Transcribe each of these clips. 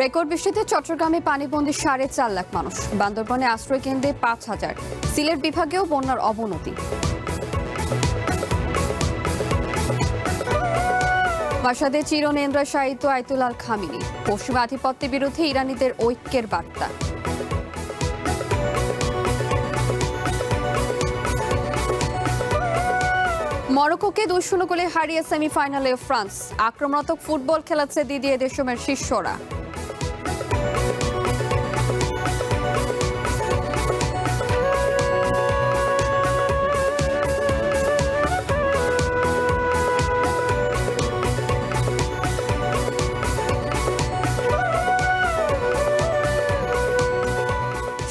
Record বৃষ্টিতে চট্টগ্রামে পানিবন্দী 4.5 লাখ মানুষ। বান্দরবনে আশ্রয় কেন্দ্রে 5,000। সিলেট বিভাগেও বন্যার অবনতি। মাশহাদে চিরনিন্দ্রা শায়িত আয়তুল খামিনি। পশ্চিমা আধিপত্যের বিরুদ্ধে ইরানিদের ঐক্যের বার্তা। মরক্কোকে 2-0 গোলে হারিয়ে সেমিফাইনালে ফ্রান্স। আক্রমণাত্মক ফুটবল খেলাচ্ছে দিদিয়ে দেশমের শিষ্যরা।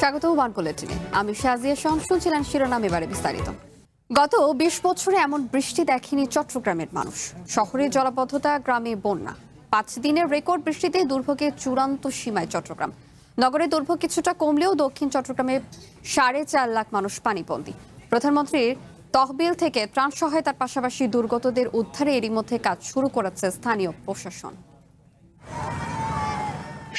স্বাগত ওয়ান বুলেটিনে। আমি শাজিয়া শাম, শুনছিলেন শিরোনাম, এবারে বিস্তারিত। গত 20 বছরে এমন বৃষ্টি দেখেনি চট্টগ্রামের মানুষ। শহরে জলাবদ্ধতা, গ্রামে বন্যা। 5 দিনের রেকর্ড বৃষ্টিতে দুর্ভোগের চূড়ান্ত সীমায় চট্টগ্রাম। নগরে দুর্ভোগ কিছুটা কমলেও দক্ষিণ চট্টগ্রামে 4.5 লাখ মানুষ পানিবন্দী। প্রধানমন্ত্রীর তহবিল থেকে ত্রাণ সহায়তার পাশাপাশি দুর্গতদের উদ্ধারে এরই মধ্যে কাজ শুরু করেছে স্থানীয় প্রশাসন।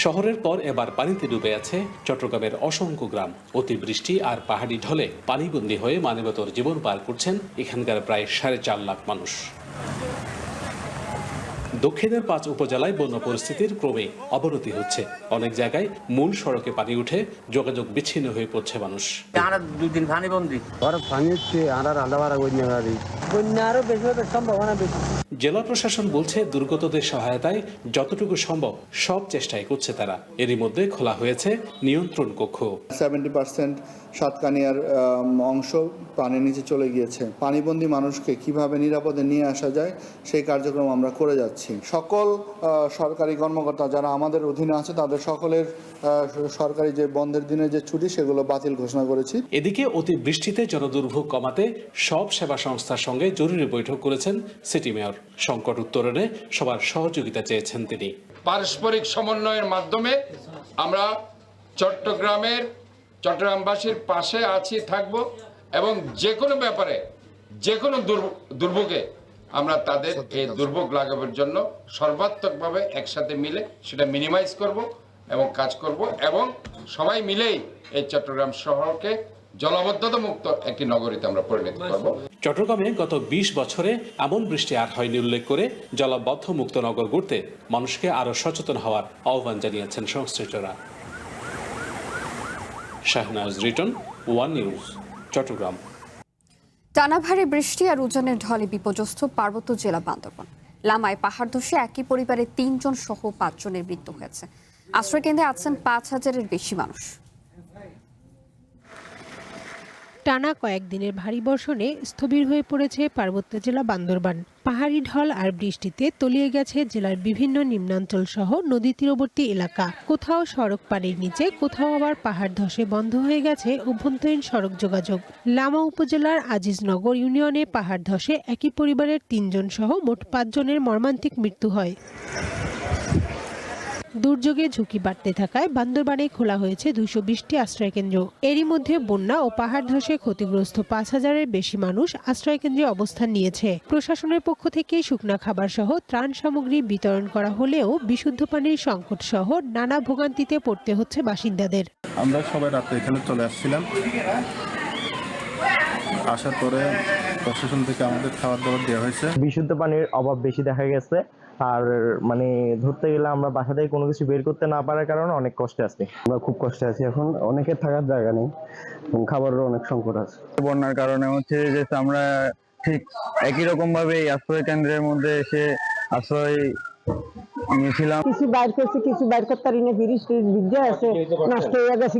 শহরের পর এবার পানিতে ডুবে আছে চট্টগ্রামের অসংখ্য গ্রাম। অতিবৃষ্টি আর পাহাড়ি ঢলে পানিবন্দী হয়ে মানবেতর জীবন পার করছেন এখানকার প্রায় 4.5 লাখ মানুষ। দক্ষিণের 5 উপজেলায় বন্যা পরিস্থিতির ক্রমে অবনতি হচ্ছে। অনেক জায়গায় মূল সড়কে পানি উঠে যোগাযোগ বিচ্ছিন্ন হয়ে পড়ছে মানুষ। দুদিন পানিবন্দী জেলা প্রশাসন বলছে দুর্গতদের সহায়তায় যতটুকু সম্ভব সব চেষ্টাই করছে তারা। এরই মধ্যে খোলা হয়েছে নিয়ন্ত্রণ কক্ষ। 70% সাতকানিয়ার অংশ পানির নিচে চলে গিয়েছে। পানিবন্দী মানুষকে কিভাবে নিরাপদে নিয়ে আসা যায় সেই কার্যক্রম আমরা করে যাচ্ছি। সকল সরকারি কর্মকর্তা যারা আমাদের অধীনে আছে তাদের সকলের সরকারি যে বন্ধের দিনে যে ছুটি সেগুলো বাতিল ঘোষণা করেছি। এদিকে অতিবৃষ্টিতে জনদুর্ভোগ কমাতে সব সেবা সংস্থার সঙ্গে জরুরি বৈঠক করেছেন সিটি মেয়র। সংকট উত্তরণে সবার সহযোগিতা চেয়েছেন তিনি। পারস্পরিক সমন্বয়ের মাধ্যমে আমরা চট্টগ্রামবাসীর পাশে আছি, থাকব এবং যে কোনো ব্যাপারে, যে কোনো দুর্ভোগে আমরা তাদের এই দুর্ভোগ লাঘবের জন্য সর্বাত্মকভাবে একসাথে মিলে সেটা মিনিমাইজ করব এবং কাজ করব এবং সবাই মিলেই এই চট্টগ্রাম শহরকে জলাবদ্ধতা মুক্ত একটি নগরীতে আমরা পরিণত করব। চট্টগ্রামে গত 20 বছরে এমন বৃষ্টি আর হয়নি উল্লেখ করে জলাবদ্ধ মুক্ত নগর গড়তে মানুষকে আরো সচেতন হওয়ার আহ্বান জানিয়েছেন সংশ্লিষ্টরা। Shahnaz Riton, One News, Chattogram. টানা ভারী বৃষ্টি আর উজানের ঢলে বিপর্যস্ত পার্বত্য জেলা বান্দরবন। লামায় পাহাড় ধসে একই পরিবারের 3 জন সহ 5 জনের মৃত্যু হয়েছে। আশ্রয় কেন্দ্রে আছেন 5,000-এর বেশি মানুষ। টানা কয়েকদিনের ভারী বর্ষণে স্থবির হয়ে পড়েছে পার্বত্য জেলা বান্দরবান। পাহাড়ি ঢল আর বৃষ্টিতে তলিয়ে গেছে জেলার বিভিন্ন নিম্নাঞ্চল সহ নদী তীরবর্তী এলাকা। কোথাও সড়ক পানির নিচে, কোথাও আবার পাহাড় ধসে বন্ধ হয়ে গেছে অভ্যন্তরীণ সড়ক যোগাযোগ। লামা উপজেলার আজিজনগর ইউনিয়নে পাহাড় ধসে একই পরিবারের 3 জন সহ মোট 5 জনের মর্মান্তিক মৃত্যু হয়। দুর্যোগে ঝুঁকি বাড়তে থাকায় বান্দরবানে খোলা হয়েছে 220টি আশ্রয়কেন্দ্র। এরই মধ্যে বন্যা ও পাহাড় ধসে ক্ষতিগ্রস্ত 5,000-এর বেশি মানুষ আশ্রয়কেন্দ্রে অবস্থান নিয়েছে। প্রশাসনের পক্ষ থেকে শুকনা খাবার সহ ত্রাণ সামগ্রী বিতরণ করা হলেও বিশুদ্ধ পানির সংকট সহ নানা ভোগান্তিতে পড়তে হচ্ছে বাসিন্দাদের। আমরা সবাই রাতে এখানে চলে আসছিলাম। আসার পরে প্রশাসন থেকে আমাদের খাবার দাবার দেওয়া হয়েছে। বিশুদ্ধ পানির অভাব বেশি দেখা গেছে। আর ধরতে গেলে আমরা বাসা থেকে কোনো কিছু বের করতে না পারার কারণে অনেক কষ্টে আছি। আমরা খুব কষ্টে আছি। এখন অনেকের থাকার জায়গা নেই এবং খাবারেরও অনেক সংকট আছে। বন্যার কারণে হচ্ছে যে আমরা ঠিক একই রকম ভাবে আশ্রয় কেন্দ্রের মধ্যে এসে আশ্রয় নিয়েছিলাম। কিছু বাইর করছে, কিছু বাইর করতে পারিনি। বিদ্যা আছে নষ্ট হয়ে গেছে,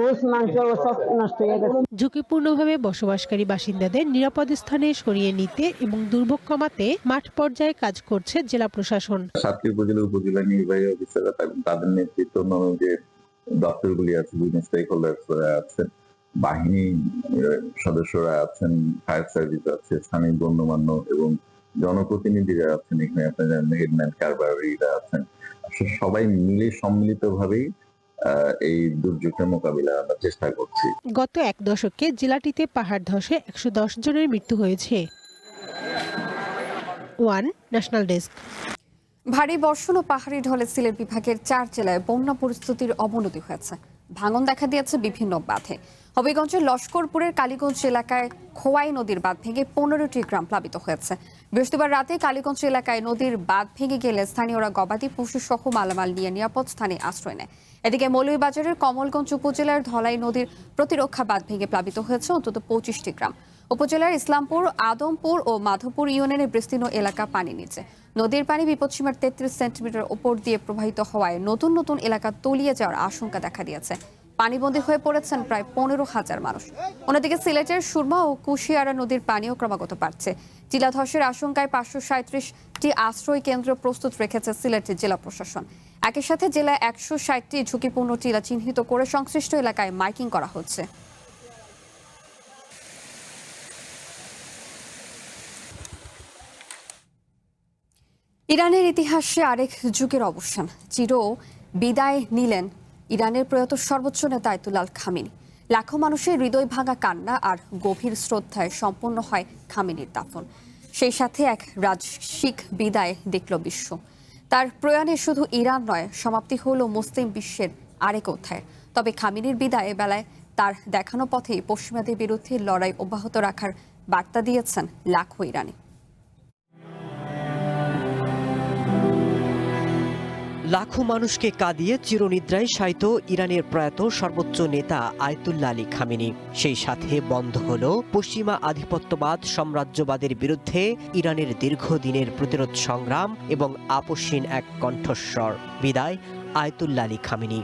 গোস মাংস সব নষ্ট হয়ে গেছে। ঝুঁকিপূর্ণভাবে বসবাসকারী বাসিন্দাদের নিরাপদ স্থানে সরিয়ে নিতে এবং দুর্ভোগ কমাতে মাঠ পর্যায়ে কাজ করছে জেলা প্রশাসন। 7টি উপজেলা নির্বাহী অফিসাররা তাদের নেতৃত্ব যে দপ্তরগুলি আছে, বিভিন্ন স্টেক হোল্ডাররা আছেন, বাহিনী সদস্যরা আছেন, ফায়ার সার্ভিস আছে, স্থানীয় গণ্যমান্য এবং জনপ্রতিনিধিরা আছেন। এখানে আপনারা হেডম্যান কারবারিরা আছেন। সবাই মিলে সম্মিলিতভাবেই এই দুর্যোগের মোকাবিলা আমরা চেষ্টা করছি। গত 1 দশকে জেলাটিতে পাহাড় ধসে 110 জনের মৃত্যু হয়েছে। One national desk. ভারী বর্ষণ ও পাহাড়ি ঢলে সিলেট বিভাগের 4 জেলায় বন্যা পরিস্থিতির অবনতি হয়েছে। ভাঙন দেখা দিয়েছে বিভিন্ন বাঁধে। হবিগঞ্জের লস্করপুরের কালীগঞ্জ এলাকায় খোয়াই নদীর বাঁধ ভেঙে 15টি গ্রাম প্লাবিত হয়েছে। বৃহস্পতিবার রাতে কালীগঞ্জ এলাকায় নদীর বাঁধ ভেঙে গেলে স্থানীয়রা গবাদি পশু সহ মালামাল নিয়ে নিরাপদ স্থানে আশ্রয় নেয়। এদিকে মৌলভীবাজারের কমলগঞ্জ উপজেলার ধলাই নদীর প্রতিরক্ষা বাঁধ ভেঙে প্লাবিত হয়েছে অন্তত 25টি গ্রাম। উপজেলার ইসলামপুর, আদমপুর ও মাধবপুর ইউনিয়নের বিস্তীর্ণ এলাকা পানি নিচে। নদীর পানি বিপদসীমার 33 সেন্টিমিটার উপর দিয়ে প্রবাহিত হওয়ায় নতুন নতুন এলাকা তলিয়ে যাওয়ার আশঙ্কা দেখা দিয়েছে। পানিবন্দী হয়ে পড়েছেন প্রায় 15,000 মানুষ। অন্যদিকে সিলেটের সুরমা ও কুশিয়ারা নদীর পানিও ক্রমাগত বাড়ছে। টিলা ধসের আশঙ্কায় 537টি আশ্রয় কেন্দ্র প্রস্তুত রেখেছে সিলেটের জেলা প্রশাসন। একই সাথে জেলায় 160টি ঝুঁকিপূর্ণ টিলা চিহ্নিত করে সংশ্লিষ্ট এলাকায় মাইকিং করা হচ্ছে। ইরানের ইতিহাসে আরেক যুগের অবসান। চির বিদায় নিলেন ইরানের প্রয়াত সর্বোচ্চ নেতা আয়াতুল্লাহ খামেনি। লাখো মানুষের হৃদয় ভাঙা কান্না আর গভীর শ্রদ্ধায় সম্পন্ন হয় খামেনির দাফন। সেই সাথে এক রাজসিক বিদায় দেখল বিশ্ব। তার প্রয়াণে শুধু ইরান নয়, সমাপ্তি হল মুসলিম বিশ্বের আরেক অধ্যায়। তবে খামেনির বিদায় বেলায় তার দেখানো পথেই পশ্চিমাদের বিরুদ্ধে লড়াই অব্যাহত রাখার বার্তা দিয়েছেন লাখো ইরানি। লাখো মানুষকে কাঁদিয়ে চিরনিদ্রায় শায়িত ইরানের প্রয়াত সর্বোচ্চ নেতা আয়াতুল্লাহ আলী খামেনি। সেই সাথে বন্ধ হল পশ্চিমা আধিপত্যবাদ সাম্রাজ্যবাদের বিরুদ্ধে ইরানের দীর্ঘদিনের প্রতিরোধ সংগ্রাম এবং আপসহীন এক কণ্ঠস্বর। বিদায় আয়াতুল্লাহ আলী খামেনি।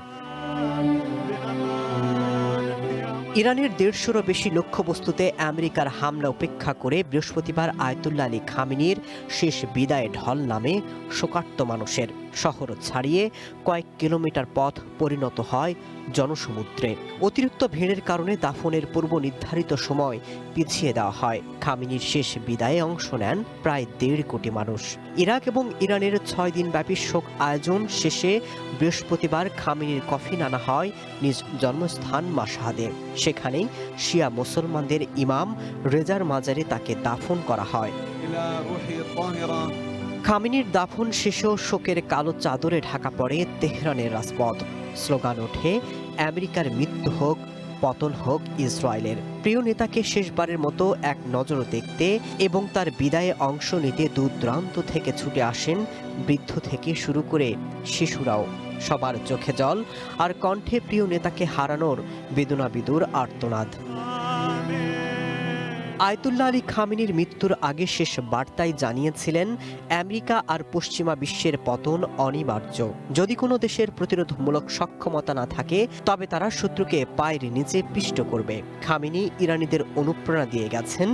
ইরানের 150-রও বেশি লক্ষ্যবস্তুতে আমেরিকার হামলা উপেক্ষা করে বৃহস্পতিবার আয়াতুল্লাহ আলী খামেনির শেষ বিদায় ঢল নামে শোকার্ত মানুষের। শহর ছাড়িয়ে কয়েক কিলোমিটার পথ পরিণত হয় জনসমুদ্রে। অতিরিক্ত ভিড়ের কারণে দাফনের পূর্ব নির্ধারিত সময় পিছিয়ে দেওয়া হয়। খামেনির শেষ বিদায়ে অংশ নেন প্রায় 1.5 কোটি মানুষ। ইরাক এবং ইরানের 6 দিনব্যাপী শোক আয়োজন শেষে বৃহস্পতিবার খামেনির কফিন আনা হয় নিজ জন্মস্থান মাশহাদে। সেখানেই শিয়া মুসলমানদের ইমাম রেজার মাজারে তাকে দাফন করা হয়। খামেনির দাফন শেষেও শোকের কালো চাদরে ঢাকা পড়ে তেহরানের রাজপথ। স্লোগান ওঠে, আমেরিকার মৃত্যু হোক, পতন হোক ইসরায়েলের। প্রিয় নেতাকে শেষবারের মতো এক নজর দেখতে এবং তার বিদায়ে অংশ নিতে দূর দূরান্ত থেকে ছুটে আসেন বৃদ্ধ থেকে শুরু করে শিশুরাও। সবার চোখে জল আর কণ্ঠে প্রিয় নেতাকে হারানোর বেদনাবিদুর আর্তনাদ। আয়াতুল্লাহ আলী খামেনির মৃত্যুর আগে শেষ বার্তায় জানিয়েছিলেন, আমেরিকা আর পশ্চিমা বিশ্বের পতন অনিবার্য। যদি কোনো দেশের প্রতিরোধমূলক সক্ষমতা না থাকে তবে তারা শত্রুকে পায়ের নিচে পিষ্ট করবে। খামেনি ইরানিদের অনুপ্রেরণা দিয়ে গেছেন,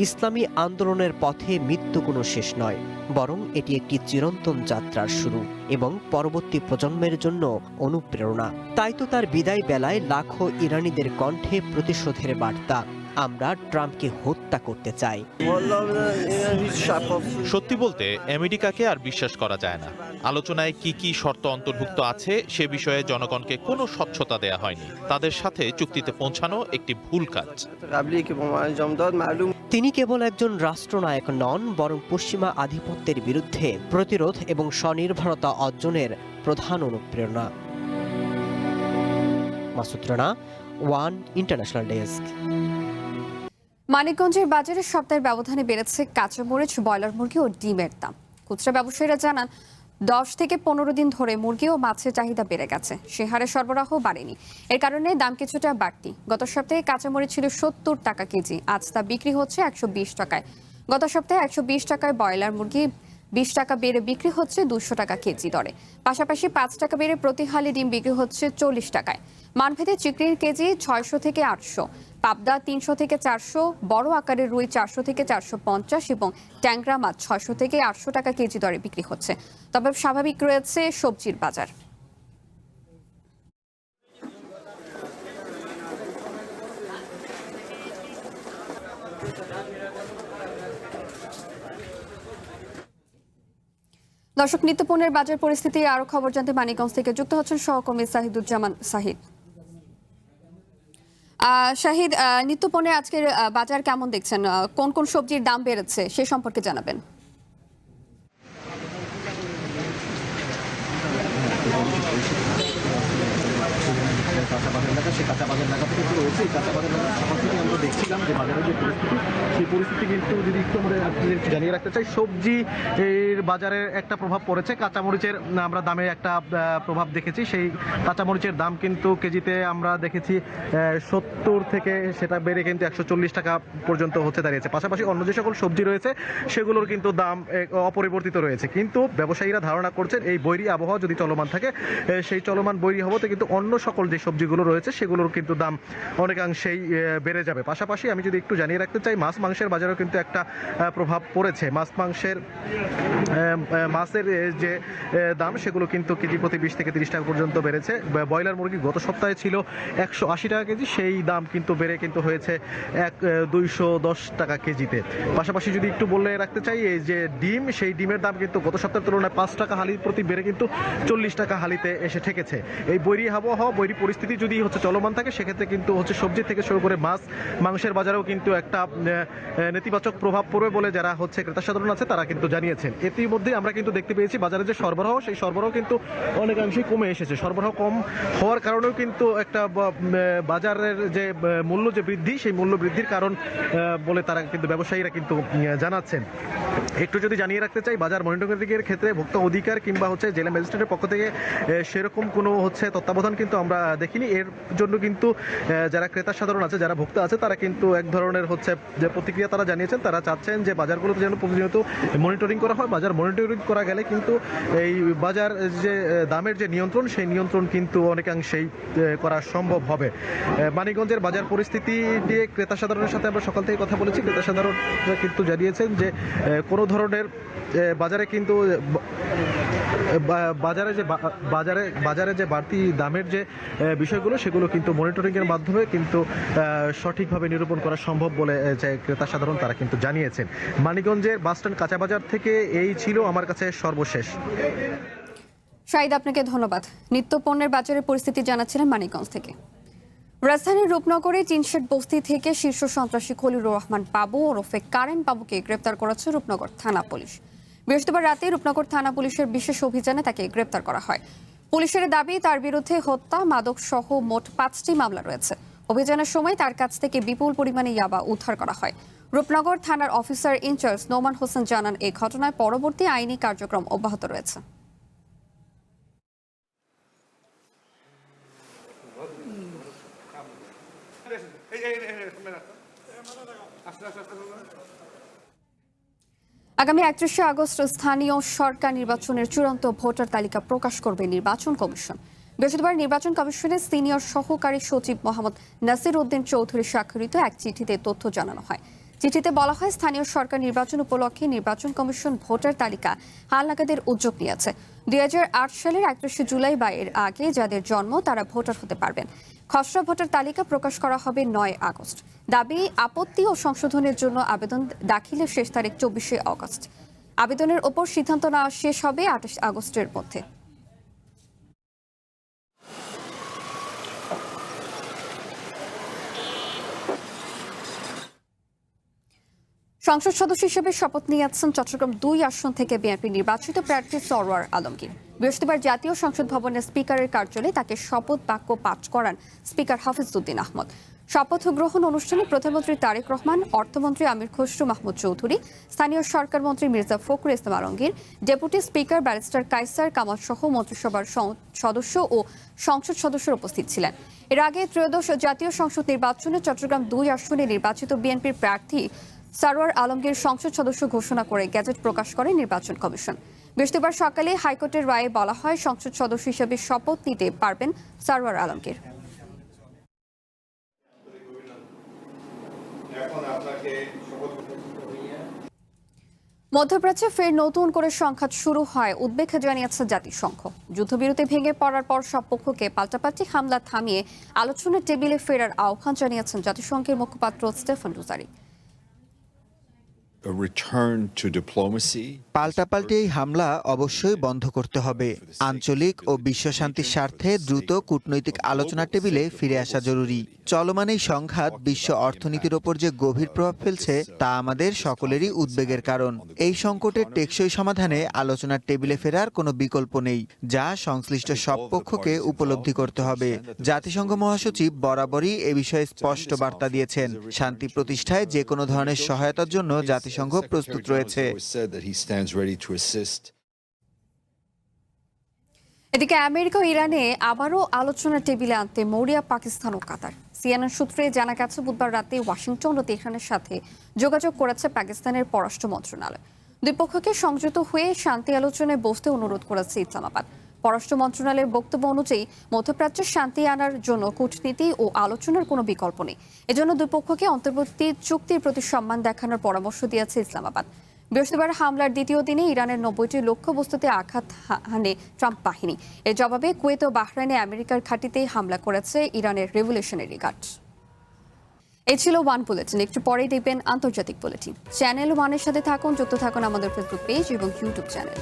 ইসলামী আন্দোলনের পথে মৃত্যু কোনো শেষ নয়, বরং এটি একটি চিরন্তন যাত্রার শুরু এবং পরবর্তী প্রজন্মের জন্য অনুপ্রেরণা। তাই তো তার বিদায় বেলায় লাখো ইরানিদের কণ্ঠে প্রতিশোধের বার্তা। আমরা ট্রাম্পকে হত্যা করতে চাই। সত্যি বলতে আমেরিকাকে আর বিশ্বাস করা যায় না। আলোচনায় কি কি শর্ত অন্তর্ভুক্ত আছে সে বিষয়ে জনগণকে কোনো স্বচ্ছতা দেয়া হয়নি। তাদের সাথে চুক্তিতে পৌঁছানো একটি ভুল কাজ। তিনি কেবল একজন রাষ্ট্রনায়ক নন, বরং পশ্চিমা আধিপত্যের বিরুদ্ধে প্রতিরোধ এবং স্বনির্ভরতা অর্জনের প্রধান অনুপ্রেরণা। Masud Rana, one international desk. মানিকগঞ্জের বাজারে সপ্তাহের ব্যবধানে বেড়েছে কাঁচামরিচ, ব্রয়লার মুরগি ও ডিমের দাম। খুচরা ব্যবসায়ীরা জানান, 10 থেকে 15 দিন ধরে মুরগি ও মাছের চাহিদা বেড়ে গেছে, সে হারে সরবরাহ বাড়েনি। এর কারণে দাম কিছুটা বাড়তি। গত সপ্তাহে কাঁচামরিচ ছিল 70 টাকা কেজি, আজ তা বিক্রি হচ্ছে 120 টাকায়। গত সপ্তাহে 120 টাকায় ব্রয়লার মুরগি 20 টাকা বেড়ে বিক্রি হচ্ছে 200 টাকা কেজি দরে। পাশাপাশি 5 টাকা বেড়ে প্রতি হালি ডিম বিক্রি হচ্ছে 40 টাকায়। মানভেদে চিংড়ির কেজি 600 থেকে 800, পাবদা 300 থেকে 400, বড় আকারের রুই 400 থেকে 450 এবং ট্যাংরা মাছ 600 থেকে 800 টাকা কেজি দরে বিক্রি হচ্ছে। তবে স্বাভাবিক রয়েছে সবজির বাজার। দর্শক, নিত্যপণ্যের বাজার পরিস্থিতি আরো খবর জানতে মানিকগঞ্জ থেকে যুক্ত হচ্ছেন সহকর্মী শাহিদুজ্জামান শাহিদ। শাহিদ, নিত্যপণ্যের আজকের বাজার কেমন দেখছেন? কোন কোন সবজির দাম বেড়েছে সে সম্পর্কে জানাবেন। কাঁচা বাজার এলাকা, সেই কাঁচা বাজার এলাকা থেকে শুরু হচ্ছে। এই কাঁচা বাজার এলাকা সকাল থেকে আমরা দেখছিলাম যে বাজারের যে পরিস্থিতি, সেই পরিস্থিতি কিন্তু যদি একটু আমরা জানিয়ে রাখতে চাই, সবজি এর বাজারের একটা প্রভাব পড়েছে। কাঁচামরিচের আমরা দামে একটা প্রভাব দেখেছি। সেই কাঁচামরিচের দাম কিন্তু কেজিতে আমরা দেখেছি 70 থেকে সেটা বেড়ে কিন্তু 140 টাকা পর্যন্ত হচ্ছে দাঁড়িয়েছে। পাশাপাশি অন্য যে সকল সবজি রয়েছে সেগুলোর কিন্তু দাম অপরিবর্তিত রয়েছে। কিন্তু ব্যবসায়ীরা ধারণা করছেন এই বৈরী আবহাওয়া যদি চলমান থাকে, সেই চলমান বৈরী আবহাওয়াতে কিন্তু অন্য সকল যে সবজিগুলো রয়েছে সেগুলোর কিন্তু দাম অনেকাংশেই বেড়ে যাবে। পাশাপাশি আমি যদি একটু জানিয়ে রাখতে চাই, মাছ মাংসের বাজারেও কিন্তু একটা প্রভাব পড়েছে। মাছের যে দাম সেগুলো কিন্তু কেজি প্রতি 20 থেকে 30 টাকা পর্যন্ত বেড়েছে। ব্রয়লার মুরগি গত সপ্তাহে ছিল 180 টাকা কেজি, সেই দাম কিন্তু বেড়ে কিন্তু হয়েছে 210 টাকা কেজিতে। পাশাপাশি যদি একটু বলে রাখতে চাই, এই যে ডিম, সেই ডিমের দাম কিন্তু গত সপ্তাহের তুলনায় 5 টাকা হালি প্রতি বেড়ে কিন্তু 40 টাকা হালিতে এসে ঠেকেছে। এই বৈরী আবহাওয়া, বৈরী পরিস্থিতি যদি চলমান থাকে, সেক্ষেত্রে কিন্তু সবজি থেকে শুরু করে মাছ মাংসের বাজারেও কিন্তু একটা নেতিবাচক প্রভাব পড়বে বলে যারা ক্রেতা সাধারণ আছে তারা কিন্তু জানিয়েছেন। ইতিমধ্যে আমরা কিন্তু দেখতে পেয়েছি বাজারে যে সরবরাহ, সেই সরবরাহ কিন্তু অনেকাংশেই কমে এসেছে। সরবরাহ কম হওয়ার কারণেও কিন্তু একটা বাজারের যে মূল্য যে বৃদ্ধি, সেই মূল্য বৃদ্ধির কারণ বলে তারা কিন্তু ব্যবসায়ীরা কিন্তু জানাচ্ছেন। একটু যদি জানিয়ে রাখতে চাই, বাজার মনিটরিংয়ের ক্ষেত্রে ভোক্তা অধিকার কিংবা জেলা ম্যাজিস্ট্রেটের পক্ষ থেকে সেরকম কোনো তত্ত্বাবধান কিন্তু আমরা দেখিনি। এর জন্য কিন্তু যারা ক্রেতা সাধারণ আছে, যারা ভোক্তা আছে, তারা কিন্তু এক ধরনের যে প্রতিক্রিয়া তারা জানিয়েছেন। তারা চাচ্ছেন যে বাজারগুলোতে যেন প্রতিনিয়ত মনিটরিং করা হয়। বাজার মনিটরিং করা গেলে কিন্তু এই বাজার যে দামের যে নিয়ন্ত্রণ, সেই নিয়ন্ত্রণ কিন্তু অনেকাংশেই করা সম্ভব হবে। মানিকগঞ্জের বাজার পরিস্থিতি নিয়ে ক্রেতা সাধারণের সাথে আমরা সকাল থেকে কথা বলেছি। ক্রেতা সাধারণরা কিন্তু জানিয়েছেন যে কোনো ধরনের বাজারে কিন্তু বাজারে যে বাড়তি দামের যে বিষয়গুলো, সেগুলো কিন্তু মনিটরিংয়ের মাধ্যমে কিন্তু সঠিকভাবে নিরূপণ করা সম্ভব বলে যে ক্রেতা সাধারণ তারা কিন্তু জানিয়েছেন। মানিকগঞ্জের বাসস্ট্যান্ড কাঁচা বাজার থেকে এই ছিল আমার কাছে সর্বশেষ। শাহিদ, আপনাকে ধন্যবাদ। নিত্য পণ্যের বাজারের পরিস্থিতি জানাচ্ছিলেন মানিকগঞ্জ থেকে। রাজধানীর রূপনগরে চিনশেট বস্তি থেকে শীর্ষ সন্ত্রাসী খলিলুর রহমান বাবু ওরফে কারেন বাবুকে গ্রেপ্তার করেছে রূপনগর থানা পুলিশ। বৃহস্পতিবার রাতে রূপনগর থানা পুলিশের বিশেষ অভিযানে তাকে গ্রেপ্তার করা হয়। পুলিশের দাবি, তার বিরুদ্ধে হত্যা, মাদক সহ মোট 5টি মামলা রয়েছে। অভিযানের সময় তার কাছ থেকে বিপুল পরিমাণে ইয়াবা উদ্ধার করা হয়। রূপনগর থানার অফিসার ইনচার্জ নোমান হোসেন জানান, এই ঘটনায় পরবর্তী আইনি কার্যক্রম অব্যাহত রয়েছে। আগামী 31শে আগস্ট স্থানীয় সরকার নির্বাচনের চূড়ান্ত ভোটার তালিকা প্রকাশ করবে নির্বাচন কমিশন। বৃহস্পতিবার নির্বাচন কমিশনের সিনিয়র সহকারী সচিব মোহাম্মদ নাসির উদ্দিন চৌধুরী স্বাক্ষরিত এক চিঠিতে তথ্য জানানো হয়। চিঠিতে বলা হয়, স্থানীয় সরকার নির্বাচন উপলক্ষে নির্বাচন কমিশন ভোটার তালিকা হালনাগাদের উদ্যোগ নিয়েছে। 2008 সালের 31শে জুলাই বা এর আগে যাদের জন্ম তারা ভোটার হতে পারবেন। খসড়া ভোটার তালিকা প্রকাশ করা হবে 9 আগস্ট। দাবি, আপত্তি ও সংশোধনের জন্য আবেদন দাখিলের শেষ তারিখ 24শে আগস্ট। আবেদনের ওপর সিদ্ধান্ত নেওয়া শেষ হবে 28 আগস্টের মধ্যে। সংসদ সদস্য হিসেবে শপথ নিয়েছেন চট্টগ্রাম 2 আসন থেকে বিএনপি নির্বাচিত প্রার্থী সরওয়ার আলমগীর। বৃহস্পতিবার জাতীয় সংসদ ভবনের স্পিকারের কার্যালয়ে তাকে শপথ বাক্য পাঠ করান স্পিকার হাফিজ উদ্দিন আহমদ। শপথ গ্রহণ অনুষ্ঠানে প্রধানমন্ত্রী তারেক রহমান, অর্থমন্ত্রী আমির খসরু মাহমুদ চৌধুরী, স্থানীয় সরকার মন্ত্রী Mirza Fakhrul Islam Alamgir, deputy speaker barrister Kaiser Kamal সহ মন্ত্রিসভার সদস্য ও সংসদ সদস্যরা উপস্থিত ছিলেন। এর আগে ত্রয়োদশ জাতীয় সংসদ নির্বাচনে চট্টগ্রাম 2 আসনে নির্বাচিত বিএনপির প্রার্থী সরওয়ার আলমগীর সংসদ সদস্য ঘোষণা করে গেজেট প্রকাশ করে নির্বাচন কমিশন। বৃহস্পতিবার সকালে হাইকোর্টের রায়ে বলা হয়, সংসদ সদস্য হিসেবে শপথ নিতে পারবেন সরওয়ার আলমগীর। মধ্যপ্রাচ্যে ফের নতুন করে সংঘাত শুরু হয় উদ্বেগ জানিয়েছে জাতিসংঘ। যুদ্ধবিরতি ভেঙে পড়ার পর সব পক্ষকে পাল্টাপাল্টি হামলা থামিয়ে আলোচনার টেবিলে ফেরার আহ্বান জানিয়েছেন জাতিসংঘের মুখপাত্র স্টেফান ডুজারিক। পাল্টাপাল্টি এই হামলা অবশ্যই বন্ধ করতে হবে। আঞ্চলিক ও বিশ্ব শান্তির স্বার্থে দ্রুত কূটনৈতিক আলোচনার টেবিলে ফিরে আসা জরুরি। চলমান এই সংঘাত বিশ্ব অর্থনীতির ওপর যে গভীর প্রভাব ফেলছে তা আমাদের সকলেরই উদ্বেগের কারণ। এই সংকটের টেকসই সমাধানে আলোচনার টেবিলে ফেরার কোনো বিকল্প নেই, যা সংশ্লিষ্ট সব পক্ষকে উপলব্ধি করতে হবে। জাতিসংঘ মহাসচিব বরাবরই এ বিষয়ে স্পষ্ট বার্তা দিয়েছেন, শান্তি প্রতিষ্ঠায় যে কোনো ধরনের সহায়তার জন্য জাতিসংঘ প্রস্তুত রয়েছে। এদিকে আমেরিকা ও ইরানে আবারও আলোচনার টেবিলে আনতে মরিয়া পাকিস্তান ও কাতার। সিএনএন সূত্রে জানা গেছে, বুধবার রাতে ওয়াশিংটন ও তেহরানের সাথে যোগাযোগ করেছে পাকিস্তানের পররাষ্ট্র মন্ত্রণালয়। দুই পক্ষকে সংযত হয়ে শান্তি আলোচনায় বসতে অনুরোধ করেছে ইসলামাবাদ। পররাষ্ট্র মন্ত্রণালয়ের বক্তব্য অনুযায়ী মধ্যপ্রাচ্যে শান্তি আনার জন্য কূটনীতি ও আলোচনার কোনো বিকল্প নেই। এজন্য দুই পক্ষকে অন্তর্বর্তী চুক্তির প্রতি সম্মান দেখানোর পরামর্শ দিয়েছে ইসলামাবাদ। বৃহস্পতিবার হামলার দ্বিতীয় দিনে ইরানের 90টি লক্ষ্যবস্তুতে আঘাত হানে ট্রাম্প বাহিনী। এর জবাবে কুয়েত ও বাহরাইনে আমেরিকার ঘাঁটিতে হামলা করেছে ইরানের রেভলিউশনারি গার্ড। এই ছিল ওয়ান বুলেটিন। একটু পরেই দেখবেন আন্তর্জাতিক বুলেটিন। চ্যানেল ওয়ানের সাথে থাকুন, যুক্ত থাকুন আমাদের ফেসবুক পেজ এবং ইউটিউব চ্যানেল।